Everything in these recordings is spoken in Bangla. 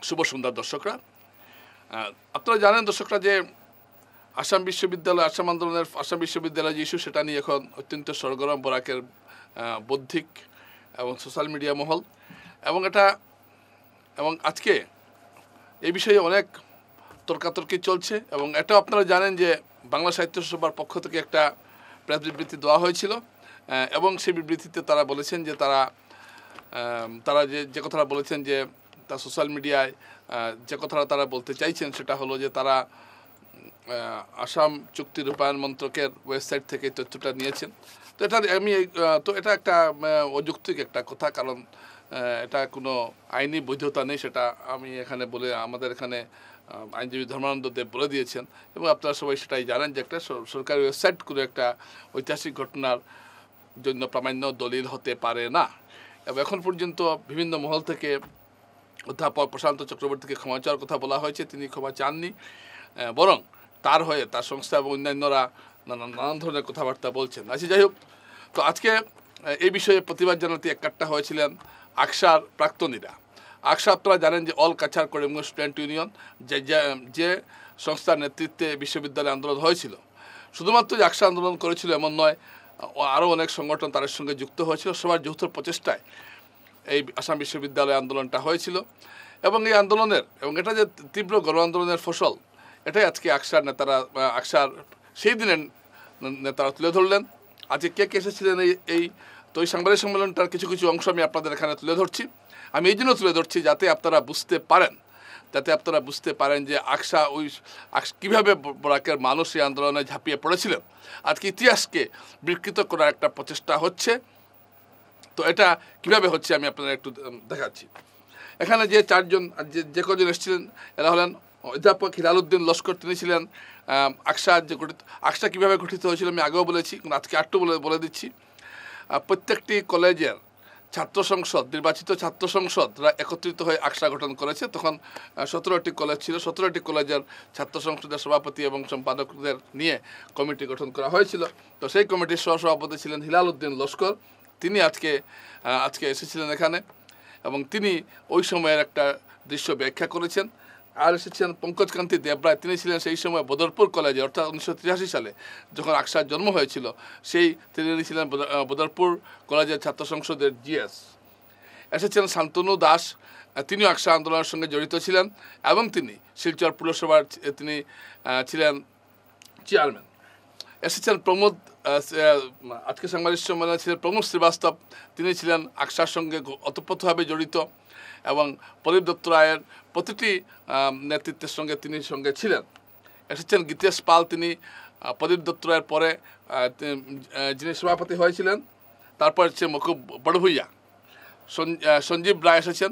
শুভ সন্ধ্যা দর্শকরা। আপনারা জানেন দর্শকরা যে আসাম বিশ্ববিদ্যালয় আসাম আন্দোলনের আসাম বিশ্ববিদ্যালয় যে ইস্যু সেটা নিয়ে এখন অত্যন্ত সরগরম বরাকের বৌদ্ধিক এবং সোশ্যাল মিডিয়া মহল এবং আজকে এই বিষয়ে অনেক তর্কাতর্কি চলছে এবং এটাও আপনারা জানেন যে বাংলা সাহিত্য সভার পক্ষ থেকে একটা প্রেস বিবৃতি দেওয়া হয়েছিল এবং সেই বিবৃতিতে তারা বলেছেন যে তারা যে কথাটা বলেছেন যে তা সোশ্যাল মিডিয়ায় যে কথাটা তারা বলতে চাইছেন সেটা হলো যে তারা আসাম চুক্তি রূপায়ণ মন্ত্রকের ওয়েবসাইট থেকে তথ্যটা নিয়েছেন। তো এটা একটা অযৌক্তিক একটা কথা, কারণ এটা কোনো আইনি বৈধতা নেই, সেটা আমি এখানে বলে আমাদের এখানে আইনজীবী ধর্মানন্দ দেব বলে দিয়েছেন এবং আপনারা সবাই সেটাই জানেন যে একটা সরকারি ওয়েবসাইট কোনো একটা ঐতিহাসিক ঘটনার জন্য প্রামাণ্য দলিল হতে পারে না। এবং এখন পর্যন্ত বিভিন্ন মহল থেকে অধ্যাপক প্রশান্ত চক্রবর্তীকে ক্ষমা চাওয়ার কথা বলা হয়েছে, তিনি ক্ষমা চাননি, বরং তার হয়ে তার সংস্থা এবং অন্যান্যরা নানান ধরনের কথাবার্তা বলছেন। আচ্ছা, যাই হোক, তো আজকে এই বিষয়ে প্রতিবাদ জানাতে এককাট্টা হয়েছিলেন আকসার প্রাক্তনীরা। আকসা আপনারা জানেন যে all Cachar Karimganj student union, যে সংস্থার নেতৃত্বে বিশ্ববিদ্যালয় আন্দোলন হয়েছিল। শুধুমাত্র যে আকসা আন্দোলন করেছিল এমন নয়, আরও অনেক সংগঠন তাদের সঙ্গে যুক্ত হয়েছিল। সবার যৌথ প্রচেষ্টায় এই আসাম বিশ্ববিদ্যালয় আন্দোলনটা হয়েছিল এবং এই আন্দোলনের এবং এটা যে তীব্র গণ আন্দোলনের ফসল, এটাই আজকে আকসার সেই দিনের নেতারা তুলে ধরলেন। আজকে কে এসেছিলেন তো এই সাংবাদিক সম্মেলনটার কিছু কিছু অংশ আমি আপনাদের এখানে তুলে ধরছি। আমি এই জন্য তুলে ধরছি যাতে আপনারা বুঝতে পারেন যে আকসা কীভাবে বরাকের মানুষ এই আন্দোলনে ঝাঁপিয়ে পড়েছিলেন। আজকে ইতিহাসকে বিকৃত করার একটা প্রচেষ্টা হচ্ছে। তো এটা কিভাবে হচ্ছে আমি আপনাদের একটু দেখাচ্ছি। এখানে যে কজন এসেছিলেন এরা হলেন অধ্যাপক হিলালউদ্দিন লস্কর, তিনি ছিলেন আকসা কীভাবে গঠিত হয়েছিল আমি আগেও বলেছি, আজকে আরেকটু বলে দিচ্ছি। প্রত্যেকটি কলেজের ছাত্র সংসদ, নির্বাচিত ছাত্র সংসদরা একত্রিত হয়ে আকসা গঠন করেছে। তখন 17টি কলেজ ছিল, 17টি কলেজের ছাত্র সংসদের সভাপতি এবং সম্পাদকদের নিয়ে কমিটি গঠন করা হয়েছিল। তো সেই কমিটির সহসভাপতি ছিলেন হিলালউদ্দিন লস্কর, তিনি আজকে এসেছিলেন এখানে এবং তিনি ওই সময়ের একটা দৃশ্য ব্যাখ্যা করেছেন। আর এসেছিলেন পঙ্কজকান্তি দেবরায়, তিনি ছিলেন সেই সময় বদরপুর কলেজে, অর্থাৎ 1983 সালে যখন আকসার জন্ম হয়েছিল তিনি ছিলেন বদরপুর কলেজের ছাত্র সংসদের জিএস। এসেছিলেন শান্তনু দাস, তিনিও আকসা আন্দোলনের সঙ্গে জড়িত ছিলেন এবং তিনি শিলচর পুরসভার তিনি ছিলেন চেয়ারম্যান। এসেছেন আজকে সাংবাদিক সম্মেলনে ছিলেন প্রমোদ শ্রীবাস্তব, তিনি ছিলেন আকসার সঙ্গে ওতপ্রোতভাবে জড়িত এবং প্রদীপ দত্ত রায়ের প্রতিটি নেতৃত্বের সঙ্গে তিনি ছিলেন। এসেছেন গীতেশ পাল, তিনি প্রদীপ দত্ত রায়ের পরে যিনি সভাপতি হয়েছিলেন। তারপর হচ্ছে মকুব বড়ভুইয়া। সঞ্জীব রায় এসেছেন,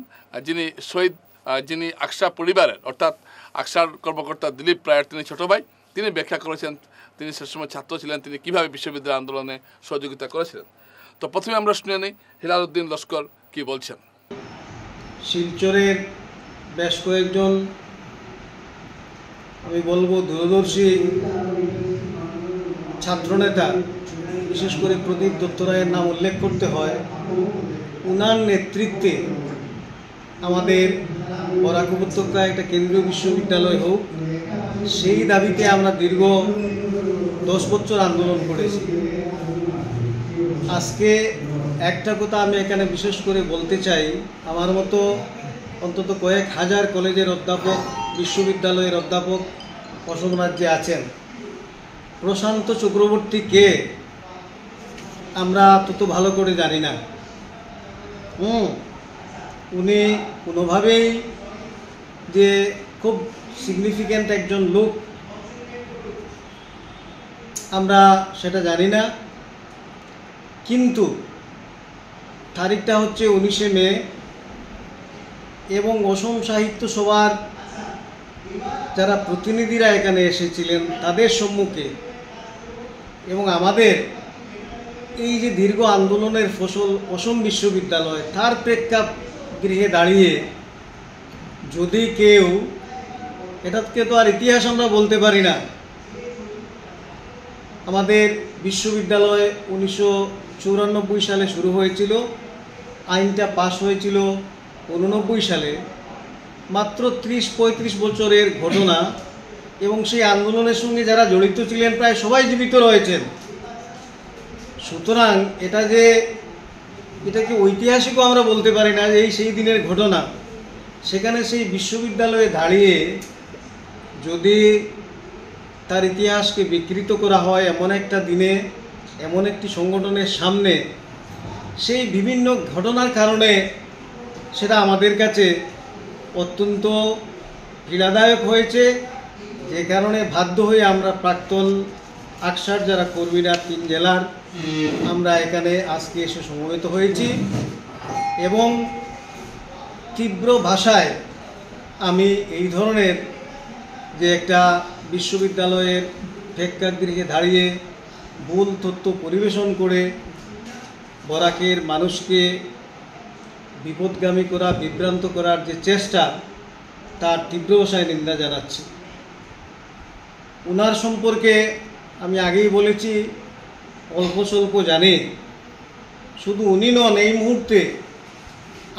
যিনি আকসা পরিবারের অর্থাৎ আকসার কর্মকর্তা দিলীপ রায়ের তিনি ছোটো ভাই। তিনি ব্যাখ্যা করেছেন তিনি সে সময় ছাত্র ছিলেন, তিনি কীভাবে বিশ্ববিদ্যালয় আন্দোলনে সহযোগিতা করেছিলেন। তো প্রথমে আমরা শুনে নিই হিলালউদ্দিন লস্কর কি বলছেন। শিলচরের বেশ কয়েকজন আমি বলবো দূরদর্শী ছাত্রনেতা, বিশেষ করে প্রদীপ দত্ত রায়ের নাম উল্লেখ করতে হয়। উনার নেতৃত্বে আমাদের বরাক উপত্যকায় একটা কেন্দ্রীয় বিশ্ববিদ্যালয় হোক, সেই দাবিতে আমরা দীর্ঘ 10 বছর আন্দোলন করেছি। আজকে একটা কথা আমি এখানে বিশেষ করে বলতে চাই, আমার মতো অন্তত কয়েক হাজার কলেজের অধ্যাপক, বিশ্ববিদ্যালয়ের অধ্যাপক অসম রাজ্যে আছেন। প্রশান্ত চক্রবর্তী কে আমরা তত ভালো করে জানি না। উনি কোনোভাবেই যে খুব সিগনিফিক্যান্ট একজন লোক আমরা সেটা জানি না, কিন্তু তারিখটা হচ্ছে 19শে মে এবং অসম সাহিত্য সভার যারা প্রতিনিধিরা এখানে এসেছিলেন তাদের সম্মুখে এবং আমাদের এই যে দীর্ঘ আন্দোলনের ফসল অসম বিশ্ববিদ্যালয়, তার প্রেক্ষাগৃহে দাঁড়িয়ে যদি কেউ, এটাকে তো আর ইতিহাস আমরা বলতে পারি না, আমাদের বিশ্ববিদ্যালয় 1994 সালে শুরু হয়েছিল, আইনটা পাশ হয়েছিল 89 সালে। মাত্র 30-35 বছরের ঘটনা, এবং সেই আন্দোলনের সঙ্গে যারা জড়িত ছিলেন প্রায় সবাই জীবিত রয়েছেন। সুতরাং এটাকে ঐতিহাসিকও আমরা বলতে পারি না যে সেই দিনের ঘটনা। সেখানে সেই বিশ্ববিদ্যালয়ে দাঁড়িয়ে যদি তার ইতিহাসকে বিকৃত করা হয় এমন একটা দিনে, এমন একটি সংগঠনের সামনে, সেই বিভিন্ন ঘটনার কারণে সেটা আমাদের কাছে অত্যন্ত পীড়াদায়ক হয়েছে, যে কারণে বাধ্য হয়ে আমরা প্রাক্তন আকসার যারা কর্মীরা 3 জেলার আমরা এখানে আজকে এসে সমবেত হয়েছি, এবং তীব্র ভাষায় আমি এই ধরনের যে একটা বিশ্ববিদ্যালয়ের প্রেক্ষাগৃহে দাঁড়িয়ে ভুল তথ্য পরিবেশন করে বরাকের মানুষকে বিপদগামী করা, বিভ্রান্ত করার যে চেষ্টা, তার তীব্র ভাষায় নিন্দা জানাচ্ছি। ওনার সম্পর্কে আমি আগেই বলেছি, অল্প স্বল্প জানি। শুধু উনি নন, এই মুহূর্তে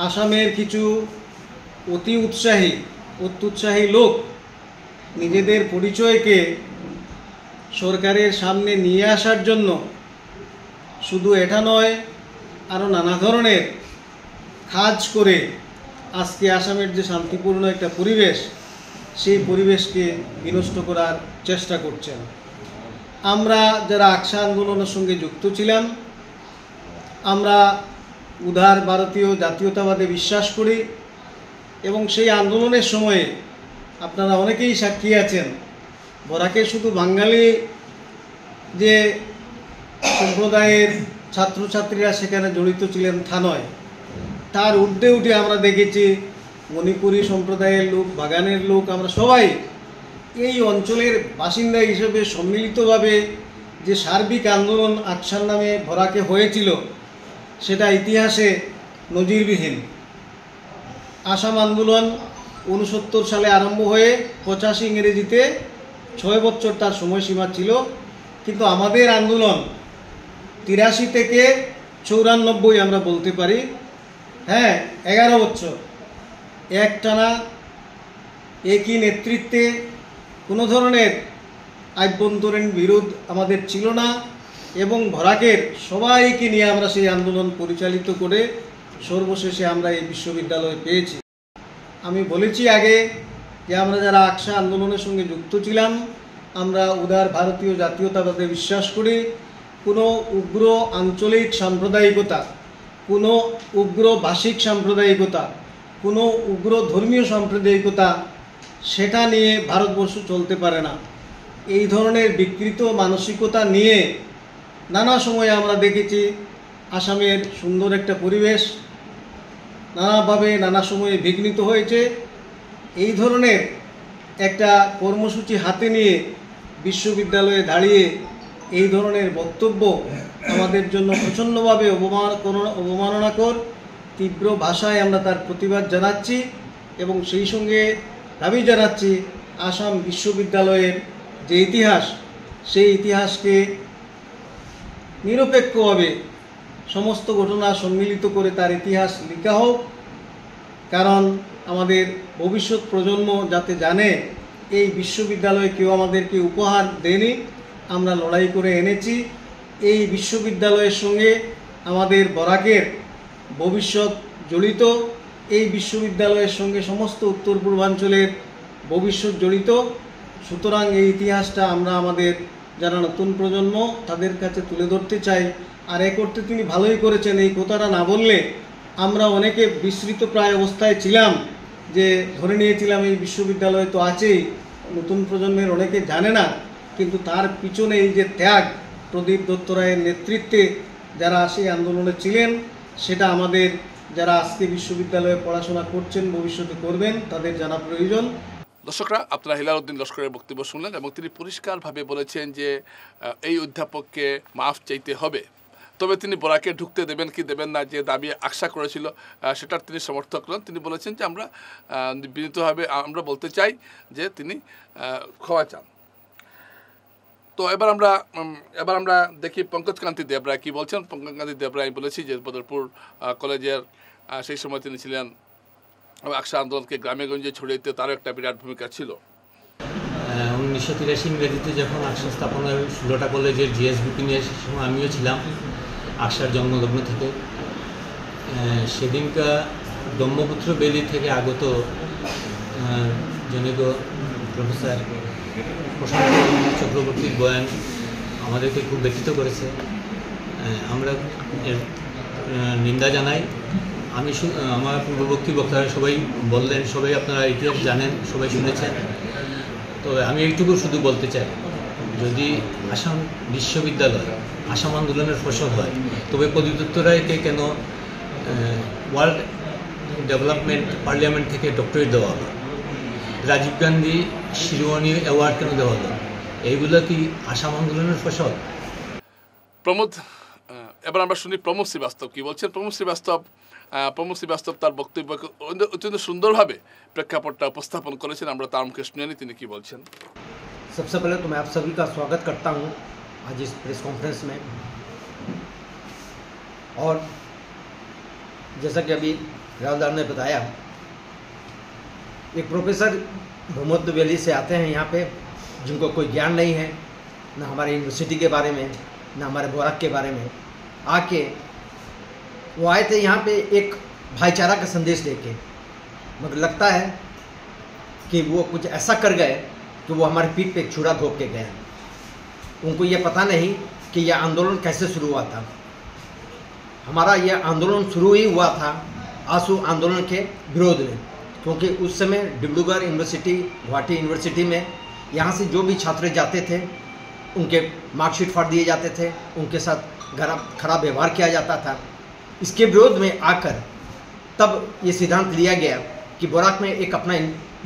আসামের কিছু অত্যুৎসাহী লোক নিজেদের পরিচয়কে সরকারের সামনে নিয়ে আসার জন্য শুধু এটা নয়, আরও নানা ধরনের কাজ করে আজকে আসামের যে শান্তিপূর্ণ একটা পরিবেশ, সেই পরিবেশকে বিনষ্ট করার চেষ্টা করছেন। আমরা যারা আকসা আন্দোলনের সঙ্গে যুক্ত ছিলাম, আমরা উদার ভারতীয় জাতীয়তাবাদে বিশ্বাস করি, এবং সেই আন্দোলনের সময়ে আপনারা অনেকেই সাক্ষী আছেন, বরাকে শুধু বাঙালি যে সম্প্রদায়ের ছাত্রছাত্রীরা সেখানে জড়িত ছিলেন তা নয়, তার ঊর্ধ্বে উঠে আমরা দেখেছি মণিপুরী সম্প্রদায়ের লোক, বাগানের লোক, আমরা সবাই এই অঞ্চলের বাসিন্দা হিসেবে সম্মিলিতভাবে যে সার্বিক আন্দোলন আকসার নামে বরাকে হয়েছিল, সেটা ইতিহাসে নজিরবিহীন। আসাম আন্দোলন 69 সালে আরম্ভ হয়ে 85 ইংরেজিতে 6 বছর তার সময়সীমা ছিল, কিন্তু আমাদের আন্দোলন 83 থেকে 94 আমরা বলতে পারি, 11 বছর একটানা একই নেতৃত্বে, কোনো ধরনের আভ্যন্তরীণ বিরোধ আমাদের ছিল না, এবং বরাকের সবাইকে নিয়ে আমরা সেই আন্দোলন পরিচালিত করে সর্বশেষে আমরা এই বিশ্ববিদ্যালয় পেয়েছি। আমি বলেছি আগে যে আমরা যারা আকসা আন্দোলনের সঙ্গে যুক্ত ছিলাম, আমরা উদার ভারতীয় জাতীয়তাবাদে বিশ্বাস করি। কোনো উগ্র আঞ্চলিক সাম্প্রদায়িকতা, কোনো উগ্র ভাষিক সাম্প্রদায়িকতা, কোনো উগ্র ধর্মীয় সাম্প্রদায়িকতা, সেটা নিয়ে ভারতবর্ষ চলতে পারে না। এই ধরনের বিকৃত মানসিকতা নিয়ে নানা সময়ে আমরা দেখেছি আসামের সুন্দর একটা পরিবেশ নানাভাবে নানা সময়ে বিঘ্নিত হয়েছে। এই ধরনের একটা কর্মসূচি হাতে নিয়ে বিশ্ববিদ্যালয়ে দাঁড়িয়ে এই ধরনের বক্তব্য আমাদের জন্য প্রচণ্ডভাবে অবমাননাকর। তীব্র ভাষায় আমরা তার প্রতিবাদ জানাচ্ছি, এবং সেই সঙ্গে দাবি জানাচ্ছি আসাম বিশ্ববিদ্যালয়ের যে ইতিহাস, সেই ইতিহাসকে নিরপেক্ষভাবে সমস্ত ঘটনা সম্মিলিত করে তার ইতিহাস লেখা হোক, কারণ আমাদের ভবিষ্যৎ প্রজন্ম যাতে জানে এই বিশ্ববিদ্যালয় কেউ আমাদেরকে উপহার দেয়নি, আমরা লড়াই করে এনেছি। এই বিশ্ববিদ্যালয়ের সঙ্গে আমাদের বরাকের ভবিষ্যৎ জড়িত, এই বিশ্ববিদ্যালয়ের সঙ্গে সমস্ত উত্তর পূর্বাঞ্চলের ভবিষ্যৎ জড়িত। সুতরাং এই ইতিহাসটা আমরা আমাদের যারা নতুন প্রজন্ম তাদের কাছে তুলে ধরতে চাই। আর এ করতে তিনি ভালোই করেছেন। এই কথাটা না বললে আমরা অনেকে বিস্মৃত প্রায় অবস্থায় ছিলাম, যে ধরে নিয়েছিলাম এই বিশ্ববিদ্যালয় তো আছেই, নতুন প্রজন্মের অনেকে জানে না, কিন্তু তার পিছনে এই যে ত্যাগ, প্রদীপ দত্ত রায়ের নেতৃত্বে যারা সেই আন্দোলনে ছিলেন, সেটা আমাদের যারা আজকে বিশ্ববিদ্যালয়ে পড়াশোনা করছেন, ভবিষ্যতে করবেন, তাদের জানা প্রয়োজন। দর্শকরা, আপনারা হিলাল উদ্দিন লস্করের বক্তব্য শুনলেন, এবং তিনি পরিষ্কারভাবে বলেছেন যে এই অধ্যাপককে মাফ চাইতে হবে। তবে তিনি বরাকে ঢুকতে দেবেন কি দেবেন না, যে দাবি আকসা করেছিল সেটার তিনি সমর্থক নন। তিনি বলেছেন যে আমরা বিনীতভাবে আমরা বলতে চাই যে তিনি ক্ষমা চান। তো এবার আমরা দেখি পঙ্কজ কান্তি দেবরায় কি বলছেন। পঙ্কজ কান্তি দেবরায় বলেছি যে বদরপুর কলেজের সেই সময় তিনি ছিলেন এবং আকসা আন্দোলনকে গ্রামে গঞ্জে ছড়িয়ে দিতে তারও একটা বিরাট ভূমিকা ছিল। 1983 ইংরেজিতে যখন আকসা স্থাপনা 16টা কলেজের জিএসবিপি নিয়ে সে সময় আমিও ছিলাম আকসার জন্মলগ্ন থেকে। সেদিনকা ব্রহ্মপুত্র বেলি থেকে আগত জনৈক প্রফেসর প্রশান্ত চক্রবর্তীর বয়ান আমাদেরকে খুব ব্যথিত করেছে। আমরা এর নিন্দা জানাই। আমি আমার পূর্ববর্তী বক্তারা সবাই বললেন, সবাই আপনারা ইতিহাস জানেন, সবাই শুনেছেন। তো আমি এইটুকু শুধু বলতে চাই, যদি আসাম বিশ্ববিদ্যালয় আসাম আন্দোলনের ফসল হয়, তবে প্রদীপ দত্ত রায়কে কেন ওয়ার্ল্ড ডেভেলপমেন্ট পার্লামেন্ট থেকে ডক্টরেট দেওয়া হলো? রাজীব গান্ধী শিরোমণি অ্যাওয়ার্ড কেন দেওয়া হলো? এইগুলো কি আসাম আন্দোলনের ফসল? প্রমোদ, এবার আমরা শুনি প্রমোদ শ্রীবাস্তব কি বলছেন। প্রমোদ শ্রীবাস্তব তার বক্তব্যকে অত্যন্ত সুন্দরভাবে প্রেক্ষাপটটা উপস্থাপন করেছেন। আমরা তার মুখে শুনে নিই তিনি কি বলছেন। सबसे पहले तो मैं आप सभी का स्वागत करता हूं आज इस प्रेस कॉन्फ्रेंस में। और जैसा कि अभी रावदार ने बताया, एक प्रोफेसर भूमध्य वैली से आते हैं यहाँ पे, जिनको कोई ज्ञान नहीं है, न हमारे यूनिवर्सिटी के बारे में, न हमारे बोराक के बारे में। आके वो आए थे यहाँ पे एक भाईचारा का संदेश लेके, मगर लगता है कि वो कुछ ऐसा कर गए कि वो हमारे पीठ पे छुरा घोंप के गए। उनको ये पता नहीं कि यह आंदोलन कैसे शुरू हुआ था। हमारा यह आंदोलन शुरू ही हुआ था आंसू आंदोलन के विरोध में, क्योंकि उस समय डिब्रूगढ़ यूनिवर्सिटी, गुवाहाटी यूनिवर्सिटी में यहाँ से जो भी छात्र जाते थे उनके मार्कशीट फाड़ दिए जाते थे, उनके साथ खराब व्यवहार किया जाता था। इसके विरोध में आकर तब ये सिद्धांत लिया गया कि बोराक में एक अपना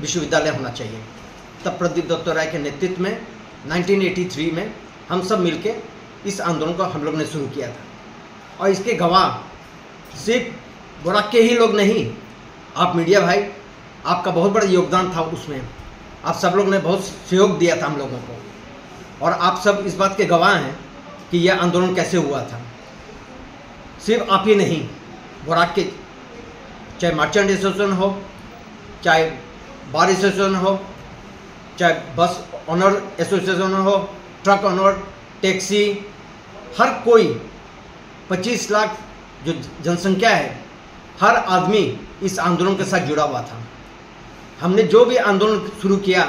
विश्वविद्यालय होना चाहिए। तब प्रदीप दत्त राय के नेतृत्व में 1983 में हम सब मिलके इस आंदोलन को हम लोग ने शुरू किया था। और इसके गवाह सिर्फ बोराक के ही लोग नहीं, आप मीडिया भाई, आपका बहुत बड़ा योगदान था उसमें। आप सब लोग ने बहुत सहयोग दिया था हम लोगों को, और आप सब इस बात के गवाह हैं कि यह आंदोलन कैसे हुआ था। सिर्फ आप ही नहीं, बोराक के चाहे मर्चेंट एसोसिएशन हो, चाहे बार एसोसिएशन हो, चाहे बस ऑनर एसोसिएशन हो, ट्रक ऑनर, टैक्सी, हर कोई 25 लाख जो जनसंख्या है, हर आदमी इस आंदोलन के साथ जुड़ा हुआ था। हमने जो भी आंदोलन शुरू किया,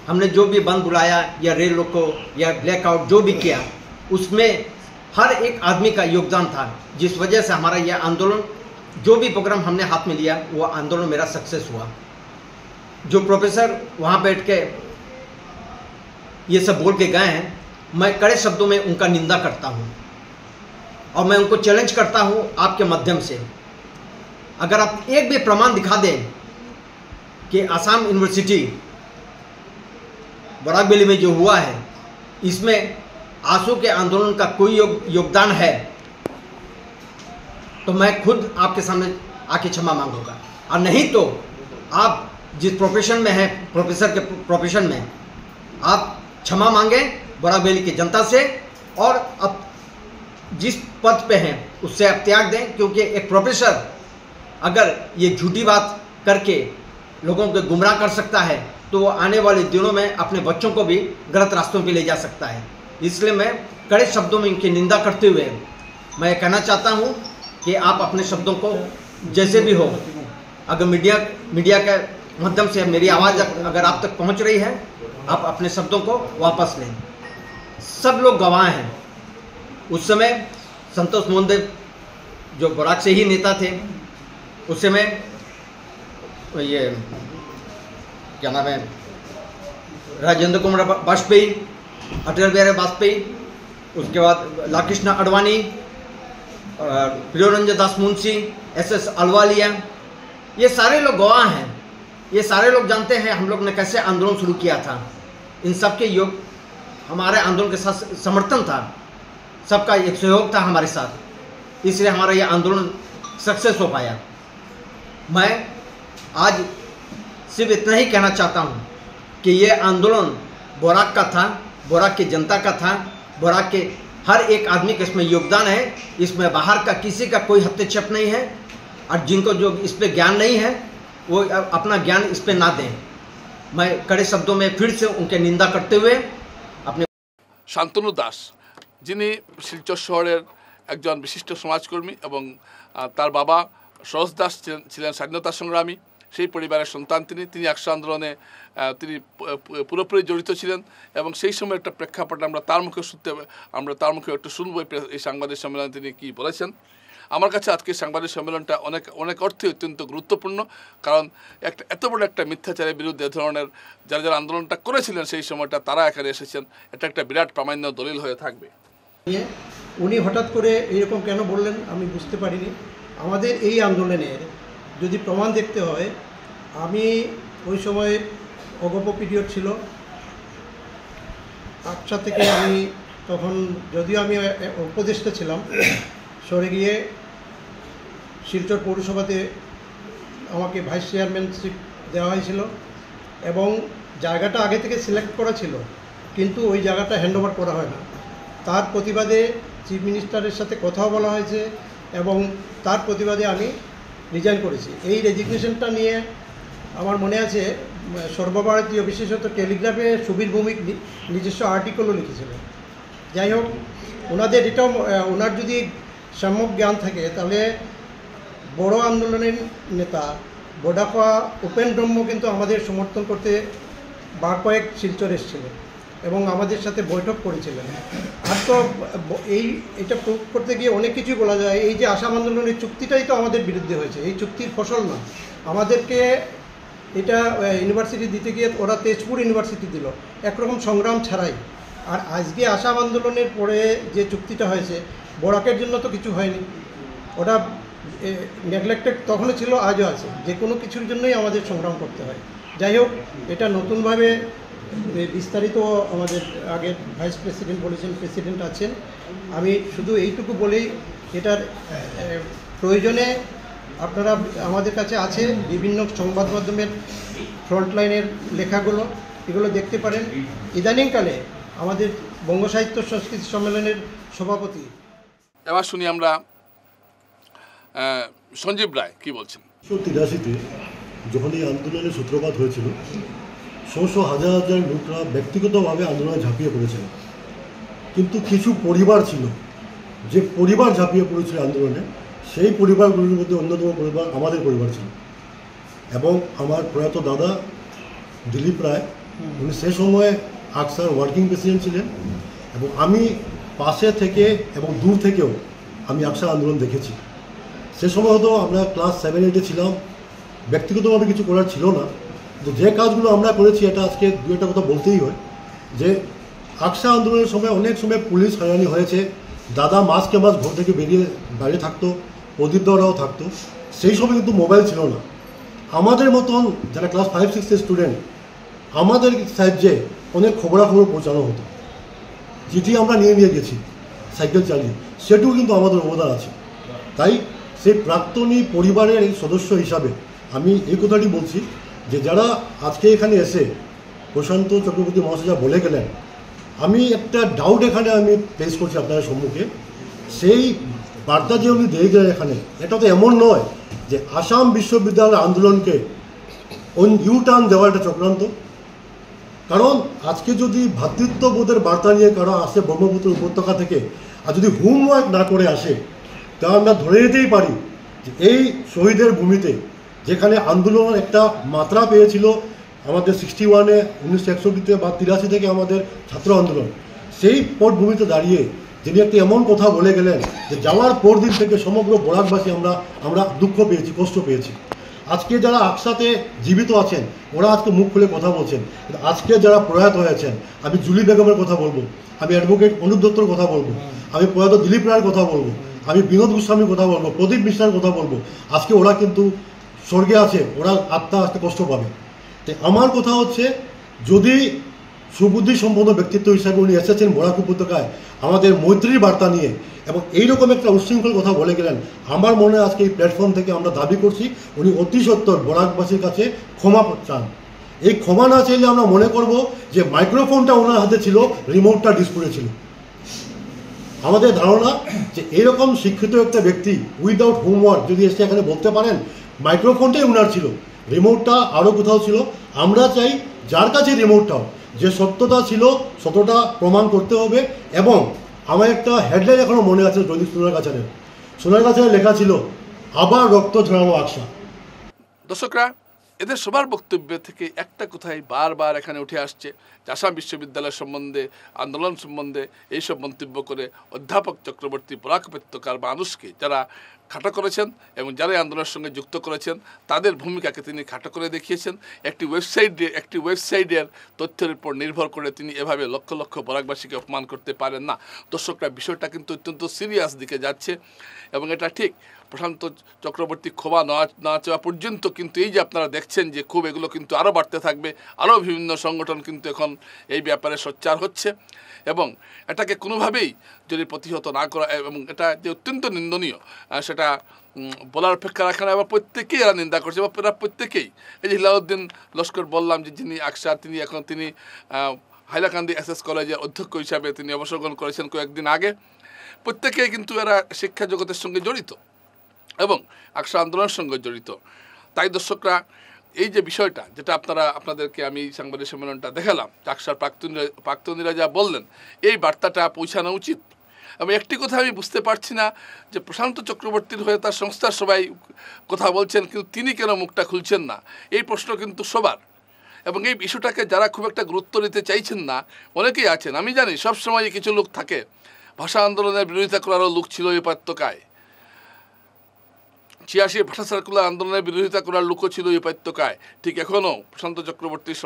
हमने जो भी बंद बुलाया या रेल रोको या ब्लैकआउट जो भी किया, उसमें हर एक आदमी का योगदान था, जिस वजह से हमारा यह आंदोलन, जो भी प्रोग्राम हमने हाथ में लिया, वो आंदोलन मेरा सक्सेस हुआ। जो प्रोफेसर वहाँ बैठ के ये सब बोल के गए हैं, मैं कड़े शब्दों में उनका निंदा करता हूँ, और मैं उनको चैलेंज करता हूँ आपके माध्यम से, अगर आप एक भी प्रमाण दिखा दें कि आसाम यूनिवर्सिटी बोराक वैली में जो हुआ है, इसमें आंसू के आंदोलन का कोई योगदान है, तो मैं खुद आपके सामने आके क्षमा मांगूंगा। और नहीं तो आप जिस प्रोफेशन में हैं, प्रोफेसर के प्रोफेशन में, आप क्षमा मांगें बोराक वैली की जनता से, और अब जिस पद पे हैं उससे आप त्याग दें, क्योंकि एक प्रोफेसर अगर ये झूठी बात करके लोगों को गुमराह कर सकता है, तो वो आने वाले दिनों में अपने बच्चों को भी गलत रास्तों पे ले जा सकता है। इसलिए मैं कड़े शब्दों में इनकी निंदा करते हुए मैं कहना चाहता हूँ कि आप अपने शब्दों को जैसे भी हो, अगर मीडिया के माध्यम से मेरी आवाज़ अगर आप तक पहुँच रही है, आप अपने शब्दों को वापस लें। सब लोग गवाह हैं। उस समय संतोष मोहन देव जो बोराक से ही नेता थे, उस समय ये क्या नाम है, राजेंद्र कुमार वाजपेयी, अटल बिहारी वाजपेयी, उसके बाद लालकृष्ण आडवाणी, प्रियोरंजन दास मुंशी, SS अहलुवालिया, ये सारे लोग गवाह हैं। ये सारे लोग जानते हैं हम लोग ने कैसे आंदोलन शुरू किया था। इन सब के योग हमारे आंदोलन के साथ समर्थन था, सबका एक सहयोग था हमारे साथ, इसलिए हमारा ये आंदोलन सक्सेस हो पाया। मैं आज सिर्फ इतना ही कहना चाहता हूँ कि ये आंदोलन बोराक का था, बोराक की जनता का था, बोराक के हर एक आदमी का इसमें योगदान है। इसमें बाहर का किसी का कोई हस्तक्षेप नहीं है, और जिनको जो इस पर ज्ञान नहीं है वो अपना ज्ञान इस पे ना दें। मैं कड़े शब्दों में फिर से उनके निंदा करते हुए अपने শান্তনু দাস, যিনি শিলচর শহরের একজন বিশিষ্ট সমাজকর্মী এবং তার বাবা সরোজ দাস ছিলেন স্বাধীনতা সংগ্রামী, সেই পরিবারের সন্তান তিনি আকশা আন্দোলনে তিনি পুরোপুরি জড়িত ছিলেন এবং সেই সময় একটা প্রেক্ষাপটে আমরা তার মুখে একটু শুনবো এই সাংবাদিক সম্মেলনে তিনি কী বলেছেন। আমার কাছে আজকে সাংবাদিক সম্মেলনটা অনেক অর্থে অত্যন্ত গুরুত্বপূর্ণ, কারণ এত বড় একটা মিথ্যাচারের বিরুদ্ধে ধরনের যারা আন্দোলনটা করেছিলেন সেই সময়টা তারা এখানে এসেছেন, এটা একটা বিরাট প্রামাণ্য দলিল হয়ে থাকবে। উনি হঠাৎ করে এইরকম কেন বললেন আমি বুঝতে পারিনি। আমাদের এই আন্দোলনের যদি প্রমাণ দেখতে হয়, আমি ওই সময় অগপ পিরিয়ড ছিল, আকশা থেকে আমি তখন যদিও আমি উপদেষ্টা ছিলাম, সরে গিয়ে শিলচর পৌরসভাতে আমাকে ভাইস চেয়ারম্যানশিপ দেওয়া হয়েছিল এবং জায়গাটা আগে থেকে সিলেক্ট করা ছিল, কিন্তু ওই জায়গাটা হ্যান্ডওভার করা হয় না। তার প্রতিবাদে চিফ মিনিস্টারের সাথে কথাও বলা হয়েছে এবং তার প্রতিবাদে আমি রিজাইন করেছি। এই রেজিগনেশনটা নিয়ে আমার মনে আছে সর্বভারতীয় বিশেষত টেলিগ্রাফে সুবীর ভৌমিক নিজস্ব আর্টিকেলও লিখেছিলেন। যাই হোক, ওনার যদি সম্যক জ্ঞান থাকে তাহলে বড় আন্দোলনের নেতা বড়াপা উপেন ব্রহ্ম কিন্তু আমাদের সমর্থন করতে বার কয়েক শিলচর এসেছিলেন এবং আমাদের সাথে বৈঠক করেছিলেন। আর তো এটা প্রুভ করতে গিয়ে অনেক কিছুই বলা যায়। এই যে আসাম আন্দোলনের চুক্তিটাই তো আমাদের বিরুদ্ধে হয়েছে, এই চুক্তির ফসল না। আমাদেরকে এটা ইউনিভার্সিটি দিতে গিয়ে ওরা তেজপুর ইউনিভার্সিটি দিল একরকম সংগ্রাম ছাড়াই। আর আজকে আসাম আন্দোলনের পরে যে চুক্তিটা হয়েছে, বরাকের জন্য তো কিছু হয়নি, ওটা নেগলেক্টেড তখনও ছিল, আজও আছে। যে কোনো কিছুর জন্যই আমাদের সংগ্রাম করতে হয়। যাই হোক, এটা নতুনভাবে বিস্তারিত আমাদের আগের ভাইস প্রেসিডেন্ট বলেছেন, প্রেসিডেন্ট আছেন। আমি শুধু এইটুকু বলেই, এটার প্রয়োজনে আপনারা আমাদের কাছে আছে বিভিন্ন সংবাদ মাধ্যমের ফ্রন্টলাইনের লেখাগুলো, এগুলো দেখতে পারেন। ইদানিংকালে আমাদের বঙ্গ সাহিত্য সংস্কৃতি সম্মেলনের সভাপতি। এবার শুনি আমরা সঞ্জীব রায় কি বলছেন। 1983-তে যখন এই আন্দোলনের সূত্রপাত হয়েছিল, হাজার হাজার লোকরা ব্যক্তিগতভাবে আন্দোলনে ঝাঁপিয়ে পড়েছিল, কিন্তু কিছু পরিবার ছিল যে পরিবার ঝাঁপিয়ে পড়েছিল আন্দোলনে। সেই পরিবারগুলির মধ্যে অন্যতম পরিবার আমাদের পরিবার ছিল এবং আমার প্রয়াত দাদা দিলীপ রায়, উনি সে সময় আকসার ওয়ার্কিং প্রেসিডেন্ট ছিলেন এবং আমি পাশে থেকে এবং দূর থেকেও আমি আকসার আন্দোলন দেখেছি। সে সময় হয়তো আমরা ক্লাস 7-8-এ ছিলাম, ব্যক্তিগতভাবে কিছু করার ছিল না, কিন্তু যে কাজগুলো আমরা করেছি এটা আজকে দু একটা কথা বলতেই হয়। যে আকসা আন্দোলনের সময় অনেক সময় পুলিশ হয়রানি হয়েছে, দাদা মাসকে মাস ঘর থেকে বাইরে থাকতো, প্রদীপ দরাও থাকতো। সেই সময় কিন্তু মোবাইল ছিল না। আমাদের মতন যারা ক্লাস 5-6-এর স্টুডেন্ট, আমাদের সাহায্যে অনেক খবরাখবর পৌঁছানো হতো, চিঠি আমরা নিয়ে গেছি সাইকেল চালিয়ে, সেটুকু কিন্তু আমাদের অবদান আছে। তাই সেই প্রাক্তনী পরিবারের সদস্য হিসাবে আমি এই কথাটি বলছি যে যারা আজকে এখানে এসে প্রশান্ত চক্রবর্তী মহাশয় যা বলে গেলেন, আমি একটা ডাউট এখানে আমি প্লেস করছি আপনাদের সম্মুখে। সেই বার্তা যে উনি দিয়ে গেলেন এখানে, এটা তো এমন নয় যে আসাম বিশ্ববিদ্যালয় আন্দোলনকে ইউটার্ন দেওয়া একটা চক্রান্ত। কারণ আজকে যদি ভ্রাতৃত্ববোধের বার্তা নিয়ে কারো আসে ব্রহ্মপুত্র উপত্যকা থেকে, আর যদি হোমওয়ার্ক না করে আসে, তা আমরা ধরে নিতেই পারি যে এই শহীদের ভূমিতে, যেখানে আন্দোলন একটা মাত্রা পেয়েছিল আমাদের 61-এ, 1961-তে বা 83 থেকে আমাদের ছাত্র আন্দোলন, সেই পটভূমিতে দাঁড়িয়ে যিনি একটি এমন কথা বলে গেলেন যে যাওয়ার পর দিন থেকে সমগ্র বরাকবাসী আমরা দুঃখ পেয়েছি, কষ্ট পেয়েছি। আজকে যারা আকসাতে জীবিত আছেন ওরা আজকে মুখ খুলে কথা বলছেন, কিন্তু আজকে যারা প্রয়াত হয়েছেন, আমি জুলি বেগমের কথা বলবো, আমি অ্যাডভোকেট অনুপ দত্তর কথা বলবো, আমি প্রয়াত দিলীপ রায়ের কথা বলবো, আমি বিনোদ গোস্বামীর কথা বলবো, প্রদীপ মিশ্রার কথা বলবো। আজকে ওরা কিন্তু স্বর্গে আছে, ওরা আত্মা আজকে কষ্ট পাবে। তাই আমার কথা হচ্ছে, যদি সুবুদ্ধি সম্পন্ন ব্যক্তিত্ব হিসাবে উনি এসেছেন বরাক উপত্যকায় আমাদের মৈত্রীর বার্তা নিয়ে এবং এইরকম একটা উচ্ছৃঙ্খল কথা বলে গেলেন, আমার মনে আজকে এই প্ল্যাটফর্ম থেকে আমরা দাবি করছি উনি অতি সত্বর বরাকবাসীর কাছে ক্ষমা চান। এই ক্ষমা না চাইলে আমরা মনে করব যে মাইক্রোফোনটা ওনার হাতে ছিল, রিমোটটা ডিসপ্লে ছিল। আমাদের ধারণা যে এরকম শিক্ষিত একটা ব্যক্তি উইদাউট হোমওয়ার্ক যদি এসে এখানে বলতে পারেন, মাইক্রোফোনটাই ওনার ছিল, রিমোটটা আরও কোথাও ছিল। আমরা চাই যার কাছে রিমোটটাও, যে সত্যতা ছিল সত্যটা প্রমাণ করতে হবে। এবং আমার একটা হেডলাইন এখনও মনে আছে দৈনিক সোনার গাছারে লেখা ছিল, আবার রক্ত ঝরানো আকশা। দর্শকরা, এদের সবার বক্তব্য থেকে একটা কথাই বারবার এখানে উঠে আসছে, আসাম বিশ্ববিদ্যালয় সম্বন্ধে, আন্দোলন সম্বন্ধে এইসব মন্তব্য করে অধ্যাপক চক্রবর্তী বরাক উপত্যকার মানুষকে যারা খাটো করেছেন এবং যারা আন্দোলনের সঙ্গে যুক্ত করেছেন তাদের ভূমিকাকে তিনি খাটো করে দেখিয়েছেন। একটি ওয়েবসাইটের তথ্যের উপর নির্ভর করে তিনি এভাবে লক্ষ লক্ষ বরাকবাসীকে অপমান করতে পারেন না। দর্শকরা, বিষয়টা কিন্তু অত্যন্ত সিরিয়াস দিকে যাচ্ছে এবং এটা ঠিক প্রশান্ত চক্রবর্তী ক্ষমা না চাওয়া পর্যন্ত কিন্তু এই যে আপনারা দেখছেন যে খুব এগুলো কিন্তু আরও বাড়তে থাকবে। আরও বিভিন্ন সংগঠন কিন্তু এখন এই ব্যাপারে সোচ্চার হচ্ছে এবং এটাকে কোনোভাবেই যদি প্রতিহত না করা, এবং এটা যে অত্যন্ত নিন্দনীয় সেটা বলার অপেক্ষা রাখে না। এবার প্রত্যেকেই এরা নিন্দা করছে, বা এরা প্রত্যেকেই, এই যে হিলাউদ্দিন লস্কর বললাম যে যিনি আকশা, তিনি হাইলাকান্দি এসএস কলেজের অধ্যক্ষ হিসাবে তিনি অবসর গ্রহণ করেছেন কয়েকদিন আগে। প্রত্যেকেই কিন্তু এরা শিক্ষা জগতের সঙ্গে জড়িত এবং আকশা আন্দোলনের সঙ্গে জড়িত। তাই দর্শকরা, এই যে বিষয়টা যেটা আপনাদেরকে আমি সাংবাদিক সম্মেলনটা দেখালাম, আকশার প্রাক্তনীরা যা বললেন, এই বার্তাটা পৌঁছানো উচিত। এবং একটি কথা আমি বুঝতে পারছি না যে প্রশান্ত চক্রবর্তীর হয়ে তার সংস্থার সবাই কথা বলছেন, কিন্তু তিনি কেন মুখটা খুলছেন না, এই প্রশ্ন কিন্তু সবার। এবং এই ইস্যুটাকে যারা খুব একটা গুরুত্ব দিতে চাইছেন না অনেকেই আছেন। আমি জানি সবসময় কিছু লোক থাকে, ভাষা আন্দোলনের বিরোধিতা করারও লোক ছিল এই উপত্যকায়, ৮৬ ভাষা সার্কুলার আন্দোলনের বিরোধিতা করার লোকও ছিল এই উপত্যকায়। ঠিক এখনও প্রশান্ত চক্রবর্তীর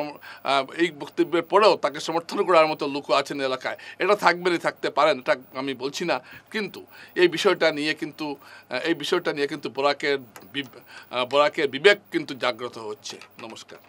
এই বক্তব্যের পরেও তাকে সমর্থন করার মতো লোকও আছেন এলাকায়। এটা থাকতে পারেন, এটা আমি বলছি না, কিন্তু এই বিষয়টা নিয়ে কিন্তু বরাকের বিবেক কিন্তু জাগ্রত হচ্ছে। নমস্কার।